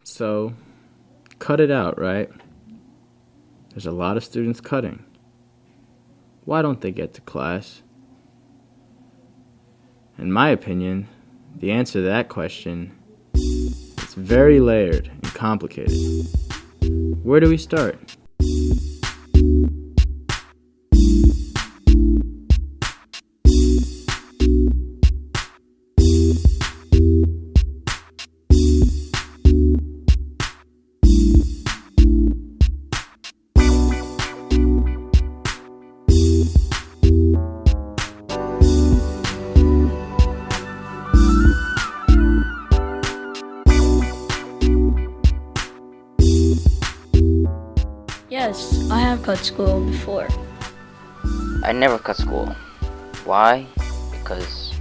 So, cut it out, right? There's a lot of students cutting. Why don't they get to class? In my opinion, the answer to that question is very layered and complicated. Where do we start? Yes, I have cut school before. I never cut school. Why? Because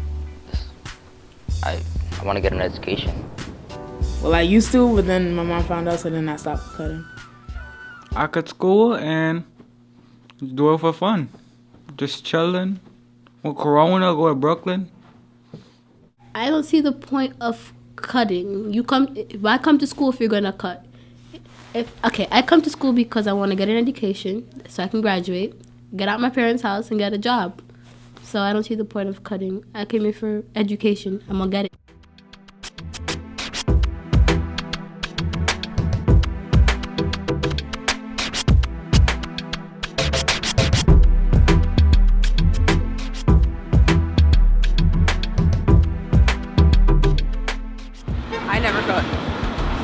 I want to get an education. Well, I used to, but then my mom found out, so then I stopped cutting. I cut school and do it for fun. Just chilling. With Corona, go to Brooklyn. I don't see the point of cutting. Why come to school if you're gonna cut? I come to school because I want to get an education so I can graduate, get out my parents' house, and get a job. So I don't see the point of cutting. I came here for education. I'm gonna get it. I never cut.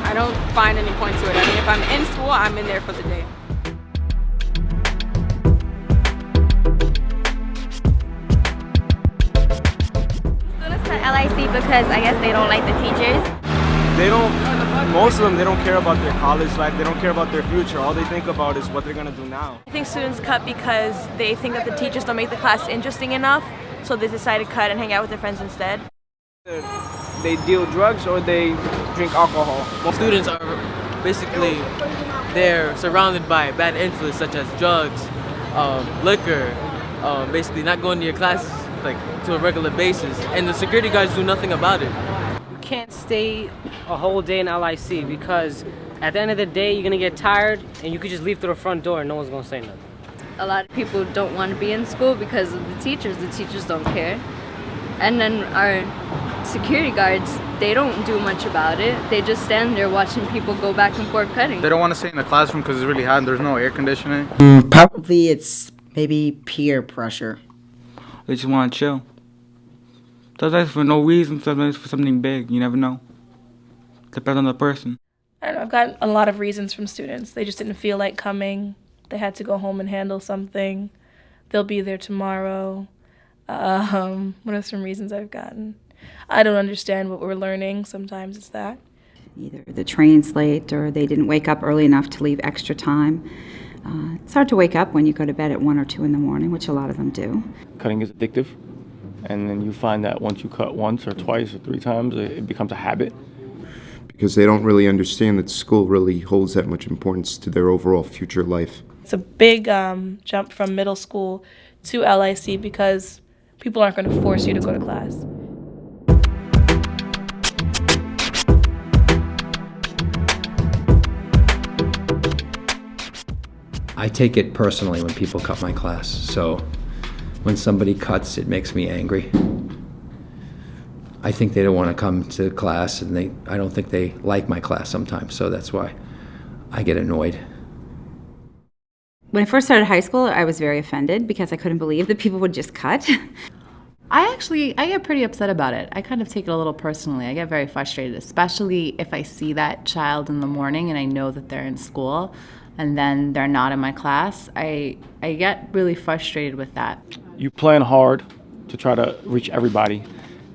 I don't find any point to it. I mean, if I'm in school, I'm in there for the day. Students cut LIC because I guess they don't like the teachers. Most of them, they don't care about their college life. They don't care about their future. All they think about is what they're gonna do now. I think students cut because they think that the teachers don't make the class interesting enough, so they decide to cut and hang out with their friends instead. They deal drugs or they drink alcohol. Students are basically, they're surrounded by bad influence such as drugs, liquor, basically not going to your classes like to a regular basis, and the security guards do nothing about it. You can't stay a whole day in LIC because at the end of the day you're gonna get tired and you could just leave through the front door and no one's gonna say nothing. A lot of people don't want to be in school because of the teachers don't care. And then our security guards, they don't do much about it. They just stand there watching people go back and forth cutting. They don't want to stay in the classroom because it's really hot and there's no air conditioning. Probably it's maybe peer pressure. They just want to chill. Sometimes for no reason, sometimes for something big. You never know. Depends on the person. I don't know, I've gotten a lot of reasons from students. They just didn't feel like coming. They had to go home and handle something. They'll be there tomorrow. What are some reasons I've gotten? I don't understand what we're learning. Sometimes it's that. Either the train's late or they didn't wake up early enough to leave extra time. It's hard to wake up when you go to bed at 1 or 2 in the morning, which a lot of them do. Cutting is addictive, and then you find that once you cut once or twice or 3 times, it becomes a habit. Because they don't really understand that school really holds that much importance to their overall future life. It's a big jump from middle school to LIC because people aren't going to force you to go to class. I take it personally when people cut my class, so when somebody cuts, it makes me angry. I think they don't want to come to class, and I don't think they like my class sometimes, so that's why I get annoyed. When I first started high school, I was very offended because I couldn't believe that people would just cut. I get pretty upset about it. I kind of take it a little personally. I get very frustrated, especially if I see that child in the morning and I know that they're in school and then they're not in my class. I get really frustrated with that. You plan hard to try to reach everybody,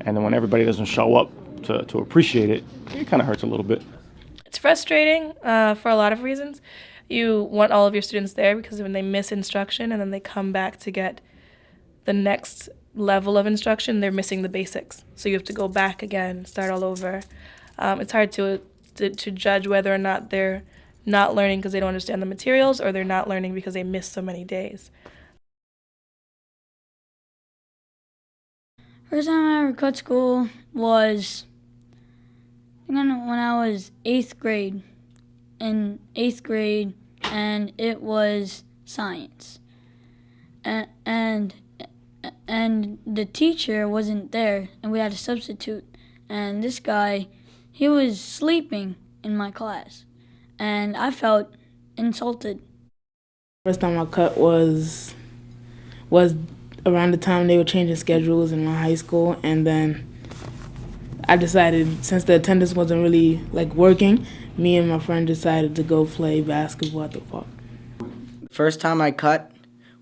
and then when everybody doesn't show up to appreciate it, it kind of hurts a little bit. It's frustrating for a lot of reasons. You want all of your students there because when they miss instruction and then they come back to get the next level of instruction, they're missing the basics. So you have to go back again, start all over. It's hard to judge whether or not they're not learning because they don't understand the materials or they're not learning because they missed so many days. First time I ever cut school was think when I was 8th grade, and it was science. And the teacher wasn't there, and we had a substitute. And this guy, he was sleeping in my class, and I felt insulted. First time I cut was around the time they were changing schedules in my high school, and then I decided, since the attendance wasn't really working, me and my friend decided to go play basketball at the park. First time I cut,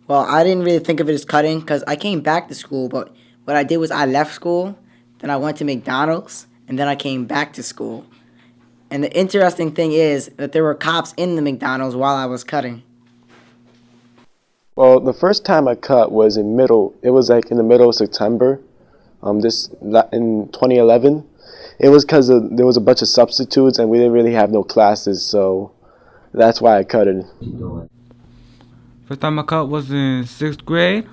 well, I didn't really think of it as cutting because I came back to school, but what I did was I left school, then I went to McDonald's, and then I came back to school. And the interesting thing is that there were cops in the McDonald's while I was cutting. Well, the first time I cut was in the middle of September, in 2011. It was because there was a bunch of substitutes and we didn't really have no classes, so that's why I cut it. First time I cut was in 6th grade,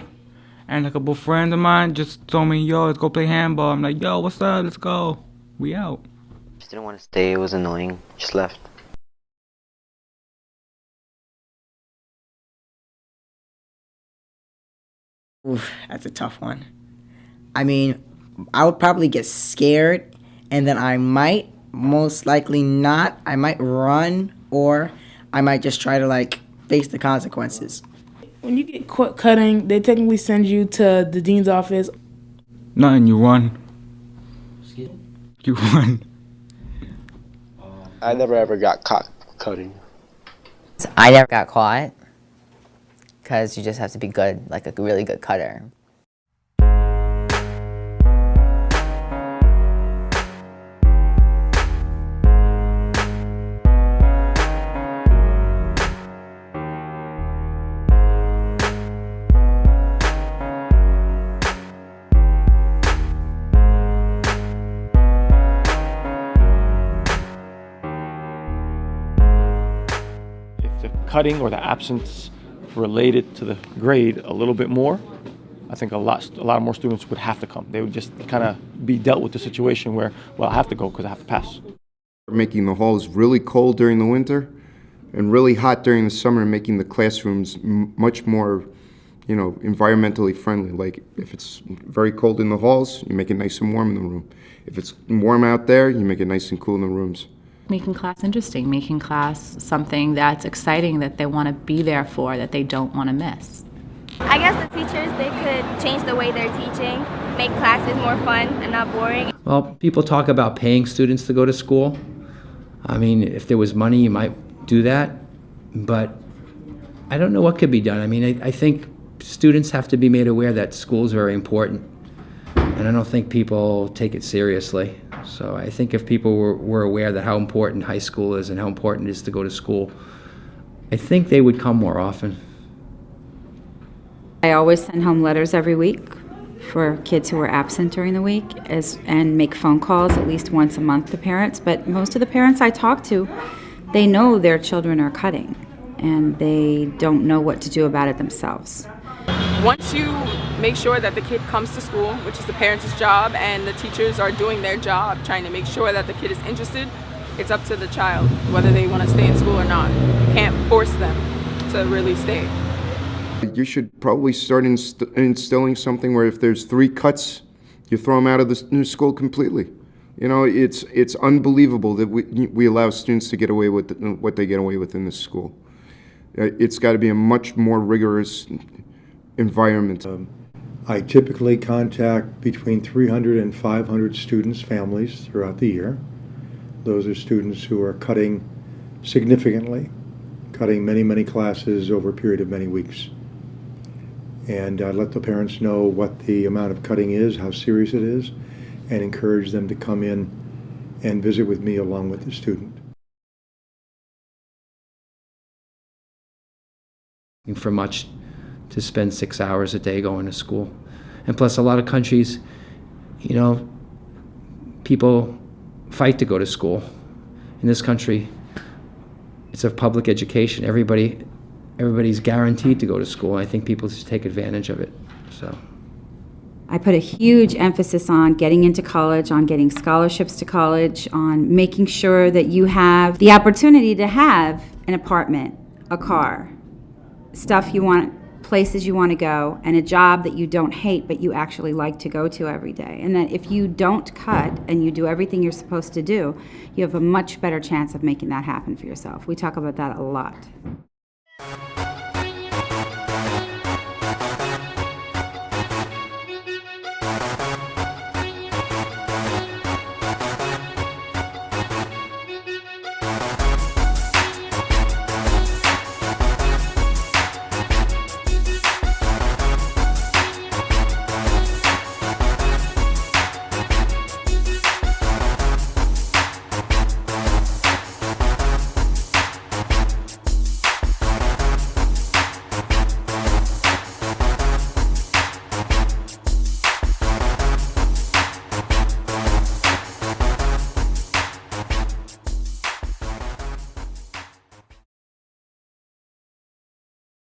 and a couple friends of mine just told me, yo, let's go play handball. I'm like, yo, what's up? Let's go. We out. Just didn't want to stay. It was annoying. Just left. Oof, that's a tough one. I mean, I would probably get scared, and then I might, most likely not, I might run, or I might just try to face the consequences. When you get caught cutting, they technically send you to the dean's office. Nothing, you run. You run. I never ever got caught cutting. I never got caught because you just have to be good, like a really good cutter. Cutting or the absence related to the grade a little bit more, I think a lot more students would have to come. They would just kind of be dealt with the situation where, well, I have to go because I have to pass. Making the halls really cold during the winter and really hot during the summer, and making the classrooms much more, environmentally friendly. Like if it's very cold in the halls, you make it nice and warm in the room. If it's warm out there, you make it nice and cool in the rooms. Making class interesting, making class something that's exciting, that they want to be there for, that they don't want to miss. I guess the teachers, they could change the way they're teaching, make classes more fun and not boring. Well, people talk about paying students to go to school. I mean, if there was money, you might do that, but I don't know what could be done. I mean, I think students have to be made aware that school is very important, and I don't think people take it seriously. So I think if people were aware that how important high school is and how important it is to go to school, I think they would come more often. I always send home letters every week for kids who are absent during the week and make phone calls at least once a month to parents. But most of the parents I talk to, they know their children are cutting and they don't know what to do about it themselves. Once you make sure that the kid comes to school, which is the parents' job, and the teachers are doing their job, trying to make sure that the kid is interested, it's up to the child whether they want to stay in school or not. You can't force them to really stay. You should probably start instilling something where if there's 3 cuts, you throw them out of the new school completely. It's unbelievable that we allow students to get away with what they get away with in this school. It's got to be a much more rigorous environment. I typically contact between 300 and 500 students' families throughout the year. Those are students who are cutting significantly, cutting many classes over a period of many weeks. And I let the parents know what the amount of cutting is, how serious it is, and encourage them to come in and visit with me along with the student. For much to spend 6 hours a day going to school. And plus a lot of countries, people fight to go to school. In this country, it's a public education. Everybody's guaranteed to go to school. I think people just take advantage of it. So I put a huge emphasis on getting into college, on getting scholarships to college, on making sure that you have the opportunity to have an apartment, a car, stuff you want, places you want to go, and a job that you don't hate but you actually like to go to every day. And that if you don't cut and you do everything you're supposed to do, you have a much better chance of making that happen for yourself. We talk about that a lot.